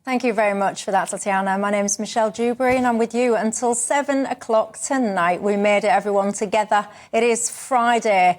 Thank you very much for that, Tatiana. My name's Michelle Dewberry and I'm with you until 7 o'clock tonight. We made it, everyone, together. It is Friday.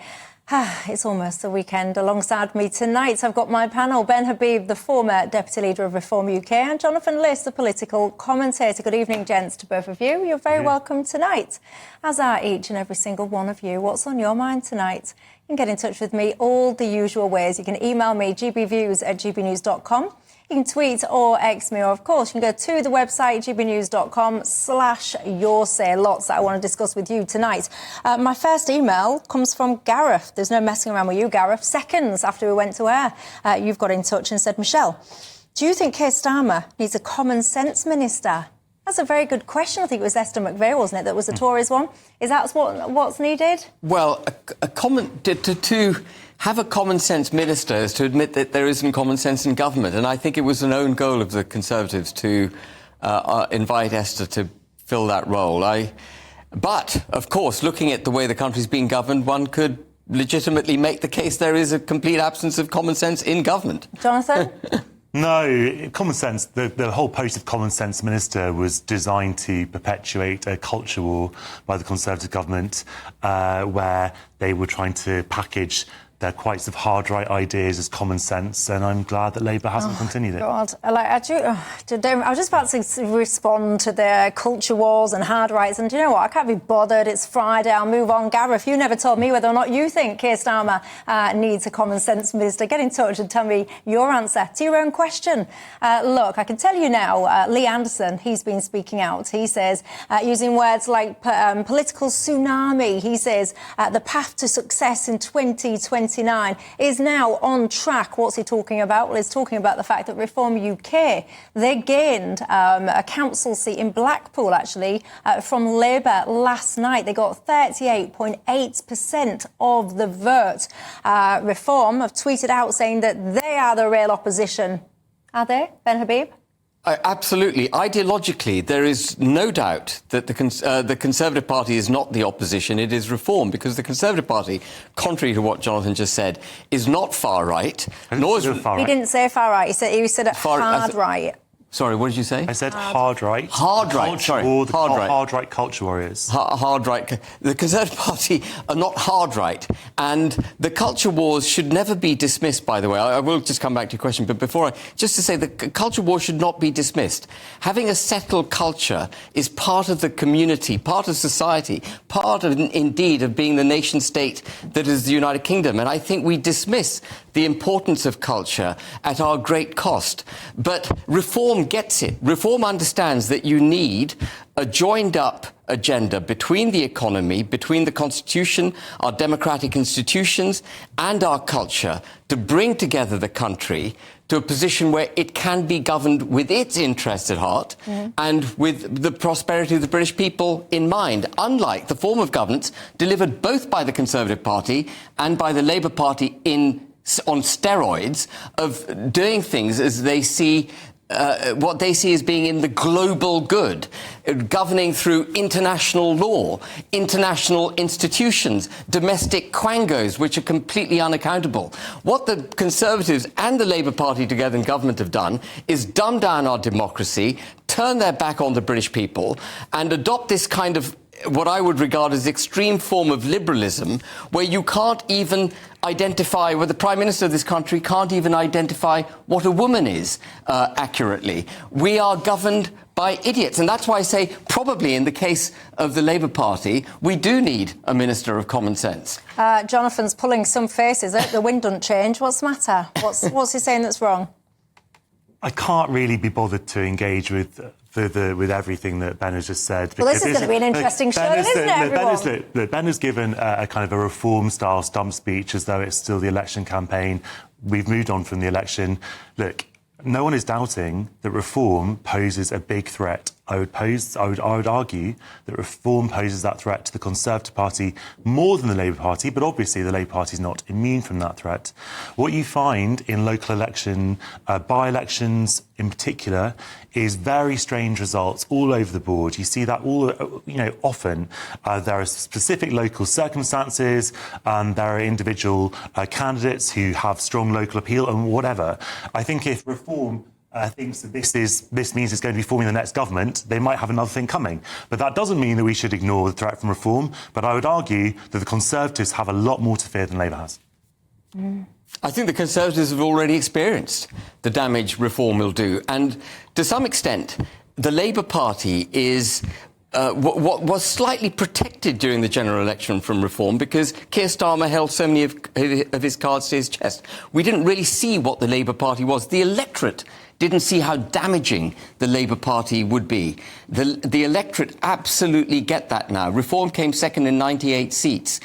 It's almost the weekend. Alongside me tonight, I've got my panel, Ben Habib, the former Deputy Leader of Reform UK, and Jonathan Lis, the political commentator. Good evening, gents, to both of you. You're very welcome tonight, as are each and every single one of you. What's on your mind tonight? You can get in touch with me all the usual ways. You can email me, gbviews@gbnews.com. You can tweet or X me, or of course, you can go to the website, gbnews.com/yoursay. Lots that I want to discuss with you tonight. My first email comes from Gareth. There's no messing around with you, Gareth. Seconds after we went to air, you've got in touch and said, Michelle, do you think Keir Starmer needs a common sense minister? That's a very good question. I think it was Esther McVeigh, wasn't it, that was the Tories one? Is that what's needed? Well, to have a common sense minister is to admit that there isn't common sense in government. And I think it was an own goal of the Conservatives to invite Esther to fill that role. But, of course, looking at the way the country's being governed, one could legitimately make the case there is a complete absence of common sense in government. Jonathan? No, common sense, the whole post of common sense minister was designed to perpetuate a culture war by the Conservative government where they were trying to package their quite sort of hard right ideas as common sense, and I'm glad that Labour hasn't continued it. God, I was just about to respond to the culture wars and hard rights, and do you know what? I can't be bothered. It's Friday. I'll move on. Gareth, you never told me whether or not you think Keir Starmer needs a common sense minister. Get in touch and tell me your answer to your own question. Look, I can tell you now, Lee Anderson, he's been speaking out. He says, using words like political tsunami, he says the path to success in 2029 is now on track. What's he talking about? Well, he's talking about the fact that Reform UK, they gained a council seat in Blackpool, actually, from Labour last night. They got 38.8% of the vote. Reform have tweeted out saying that they are the real opposition. Are they, Ben Habib? Absolutely. Ideologically, there is no doubt that the Conservative Party is not the opposition, it is Reform, because the Conservative Party, contrary to what Jonathan just said, is not far right. Nor is far right. He didn't say far right, he said hard right. Sorry, what did you say? I said hard right. Hard right, sorry. Hard right culture warriors. Hard right. The Conservative Party are not hard right. And the culture wars should never be dismissed, by the way. I will just come back to your question. But before just to say, the culture wars should not be dismissed. Having a settled culture is part of the community, part of society, part of, indeed, of being the nation state that is the United Kingdom. And I think we dismiss the importance of culture at our great cost. But Reform gets it. Reform understands that you need a joined-up agenda between the economy, between the Constitution, our democratic institutions, and our culture to bring together the country to a position where it can be governed with its interests at heart and with the prosperity of the British people in mind, unlike the form of governance delivered both by the Conservative Party and by the Labour Party on steroids of doing things as they see what they see as being in the global good, governing through international law, international institutions, domestic quangos, which are completely unaccountable. What the Conservatives and the Labour Party together in government have done is dumb down our democracy, turn their back on the British people, and adopt this kind of what I would regard as extreme form of liberalism, where you can't even identify, where the Prime Minister of this country can't even identify what a woman is accurately. We are governed by idiots. And that's why I say probably in the case of the Labour Party, we do need a Minister of Common Sense. Jonathan's pulling some faces out. The wind doesn't change. What's the matter? What's he saying that's wrong? I can't really be bothered to engage with everything that Ben has just said. Well, this is going to be an interesting show, isn't it, everyone? Ben has given a kind of a Reform-style stump speech as though it's still the election campaign. We've moved on from the election. Look, no one is doubting that Reform poses a big threat. I would argue that Reform poses that threat to the Conservative Party more than the Labour Party, but obviously the Labour Party is not immune from that threat. What you find in local election, by-elections in particular, is very strange results all over the board. You see that often. There are specific local circumstances, there are individual candidates who have strong local appeal and whatever. I think if Reform thinks that this means it's going to be forming the next government, they might have another thing coming. But that doesn't mean that we should ignore the threat from reform. But I would argue that the Conservatives have a lot more to fear than Labour has. I think the Conservatives have already experienced the damage reform will do. And to some extent, the Labour Party is what was slightly protected during the general election from reform because Keir Starmer held so many of his cards to his chest. We didn't really see what the Labour Party was. The electorate didn't see how damaging the Labour Party would be. The electorate absolutely get that now. Reform came second in 98 seats.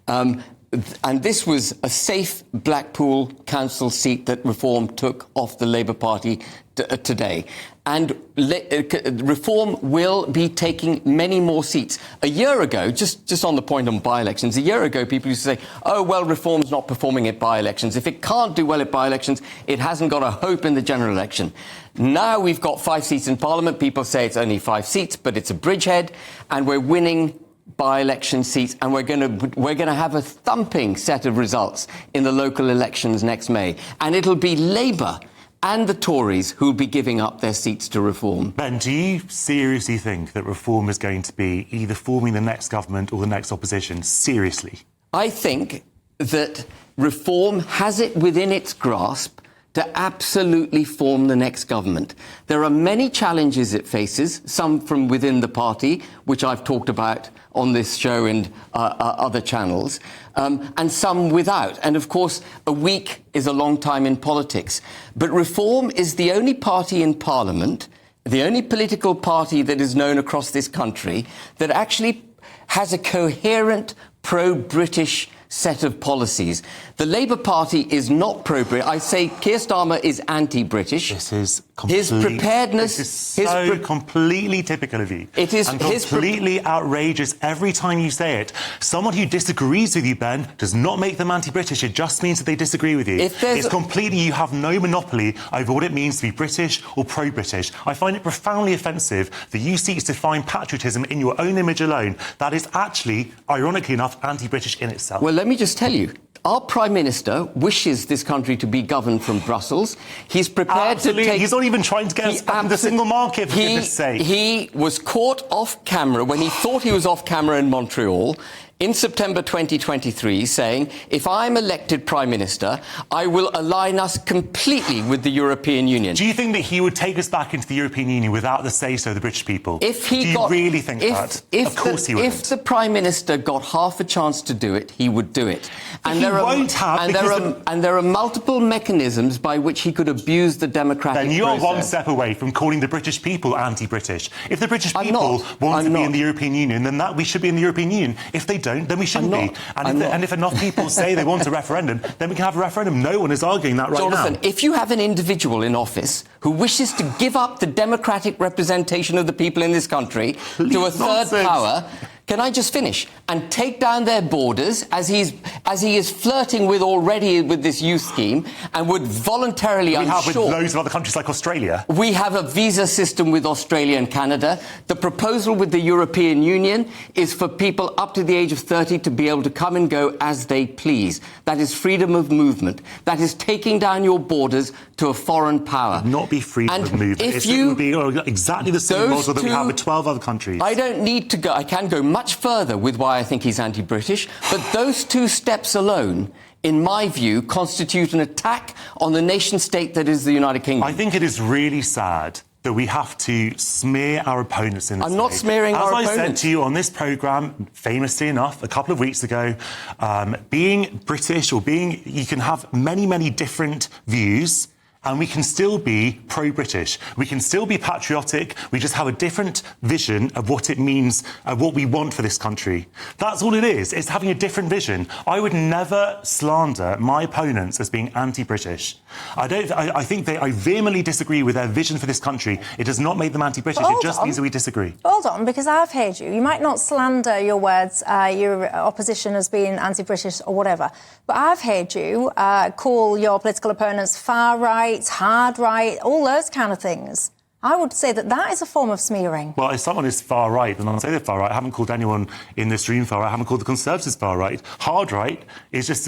And this was a safe Blackpool council seat that Reform took off the Labour Party today. And Reform will be taking many more seats. A year ago, just on the point on by-elections, a year ago people used to say, oh, well, Reform's not performing at by-elections. If it can't do well at by-elections, it hasn't got a hope in the general election. Now we've got 5 seats in Parliament. People say it's only 5 seats, but it's a bridgehead, and we're winning by-election seats, and we're going to have a thumping set of results in the local elections next May, and it'll be Labour and the Tories who'll be giving up their seats to Reform. Ben, do you seriously think that Reform is going to be either forming the next government or the next opposition? Seriously? I think that Reform has it within its grasp to absolutely form the next government. There are many challenges it faces, some from within the party, which I've talked about on this show and other channels, and some without. And of course, a week is a long time in politics. But Reform is the only party in Parliament, the only political party that is known across this country that actually has a coherent pro-British set of policies. The Labour Party is not pro-British. I say Keir Starmer is anti-British. This is his preparedness. This is completely typical of you. It is and completely outrageous every time you say it. Someone who disagrees with you, Ben, does not make them anti-British. It just means that they disagree with you. It's completely. You have no monopoly over what it means to be British or pro-British. I find it profoundly offensive that you seek to define patriotism in your own image alone. That is actually, ironically enough, anti-British in itself. Well, let me just tell you. Our Prime Minister wishes this country to be governed from Brussels. He's prepared to take... He's not even trying to get us back in the single market, for goodness sake. He was caught off camera when he thought he was off camera in Montreal in September 2023, saying, if I'm elected Prime Minister, I will align us completely with the European Union. Do you think that he would take us back into the European Union without the say-so of the British people? Do you really think that? Of course he would. If the Prime Minister got half a chance to do it, he would do it. And there are multiple mechanisms by which he could abuse the democratic process. Then you're one step away from calling the British people anti-British. If the British people want to be in the European Union, then we should be in the European Union. If they don't, then we shouldn't be. And if enough people say they want a referendum, then we can have a referendum. No one is arguing that right now. Jonathan, if you have an individual in office who wishes to give up the democratic representation of the people in this country to a third power, can I just finish? And take down their borders, as he is flirting with already with this youth scheme, and would voluntarily, we have with loads of other countries like Australia. We have a visa system with Australia and Canada. The proposal with the European Union is for people up to the age of 30 to be able to come and go as they please. That is freedom of movement. That is taking down your borders to a foreign power. Not be freedom of movement. It would be exactly the same model that we have with 12 other countries. I don't need to go. I can go much further with why I think he's anti-British, but those 2 steps alone, in my view, constitute an attack on the nation-state that is the United Kingdom. I think it is really sad that we have to smear our opponents in this I'm not way. smearing our opponents. As I said to you on this programme, famously enough, a couple of weeks ago, being British you can have many, many different views, and we can still be pro-British. We can still be patriotic. We just have a different vision of what it means, what we want for this country. That's all it is. It's having a different vision. I would never slander my opponents as being anti-British. I vehemently disagree with their vision for this country. It does not make them anti-British. It just means that we disagree. Hold on, because I've heard you. You might not slander your words, your opposition as being anti-British or whatever, but I've heard you call your political opponents far right, hard right, all those kind of things. I would say that is a form of smearing. Well, if someone is far right, then I'll say they're far right. I haven't called anyone in this room far right. I haven't called the Conservatives far right. Hard right is just,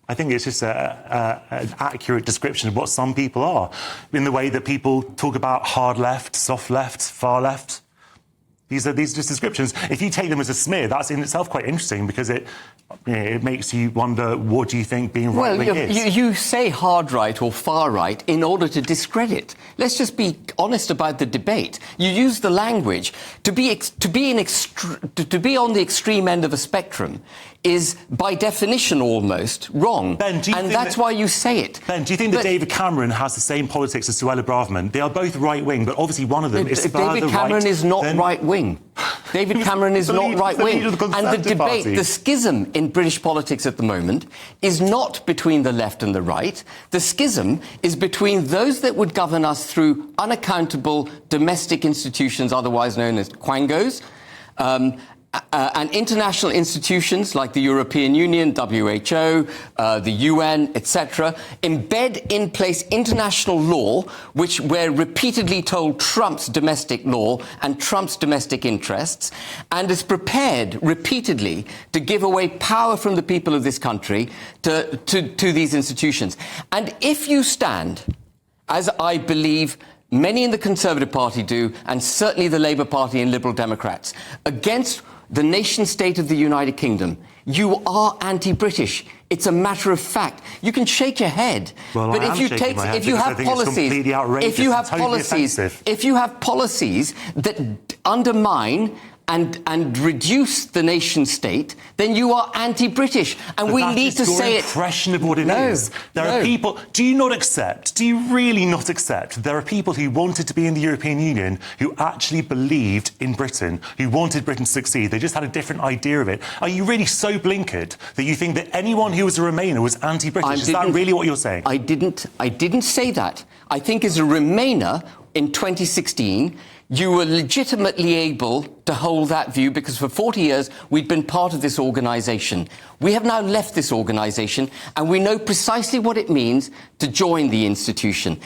I think it's just an accurate description of what some people are, in the way that people talk about hard left, soft left, far left. These are just descriptions. If you take them as a smear, that's in itself quite interesting, because it makes you wonder, what do you think being right-wing is? You say hard right or far right in order to discredit. Let's just be honest about the debate. You use the language to be on the extreme end of a spectrum is by definition almost wrong. Ben, and that's why you say it. Ben, do you think that David Cameron has the same politics as Suella Braverman? They are both right-wing, but obviously one of them is further right. David Cameron is not right-wing. David Cameron is not right-wing. And the debate, the schism in British politics at the moment is not between the left and the right. The schism is between those that would govern us through unaccountable domestic institutions, otherwise known as quangos, and international institutions like the European Union, WHO, the UN, etc., embed in place international law, which we're repeatedly told trumps domestic law and trumps domestic interests, and is prepared repeatedly to give away power from the people of this country to these institutions. And if you stand, as I believe many in the Conservative Party do, and certainly the Labour Party and Liberal Democrats, against the nation-state of the United Kingdom, you are anti-British. It's a matter of fact. You can shake your head, but if you have policies that undermine and reduce the nation-state, then you are anti-British, and but we need to say it. Impression of what it is. There are people. Do you really not accept? There are people who wanted to be in the European Union who actually believed in Britain, who wanted Britain to succeed. They just had a different idea of it. Are you really so blinkered that you think that anyone who was a Remainer was anti-British? Is that really what you're saying? I didn't say that. I think as a Remainer in 2016. You were legitimately able to hold that view because for 40 years we'd been part of this organisation. We have now left this organisation and we know precisely what it means to join the institution.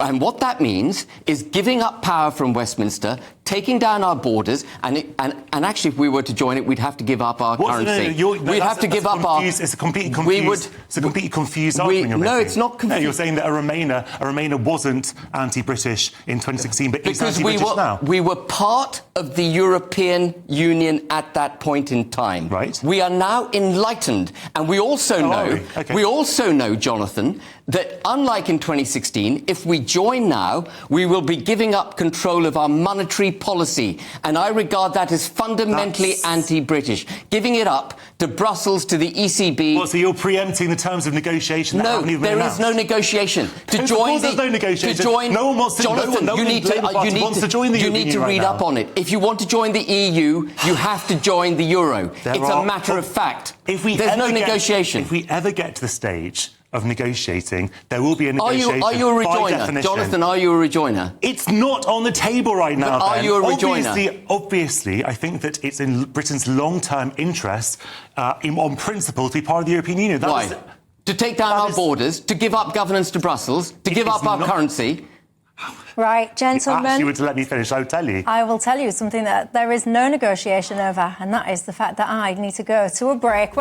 And what that means is giving up power from Westminster, taking down our borders, and actually, if we were to join it, we'd have to give up our currency. We'd have to give up our. It's a completely confused argument. No, it's not confused. No, you're saying that a Remainer wasn't anti-British in 2016, but is anti-British now. We were part of the European Union at that point in time. Right. We are now enlightened, and we also know, Jonathan, that unlike in 2016, if we join now, we will be giving up control of our monetary policy. And I regard that as fundamentally anti-British. Giving it up to Brussels, to the ECB. Well, so you're preempting the terms of negotiation? No, there is no negotiation. There's no negotiation. No one wants to. Jonathan, no one wants to join the EU. You need to read up on it. If you want to join the EU, you have to join the euro. It's a matter of fact. There's no negotiation. If we ever get to the stage of negotiating, there will be a negotiation. Are you a rejoiner? By definition. Jonathan, are you a rejoiner? It's not on the table right now. But are you a rejoiner? Obviously, I think that it's in Britain's long-term interest, on principle, to be part of the European Union. Why? To take down our borders, to give up governance to Brussels, to give up our currency. Right, gentlemen. If you were to let me finish, I would tell you. I will tell you something that there is no negotiation over, and that is the fact that I need to go to a break.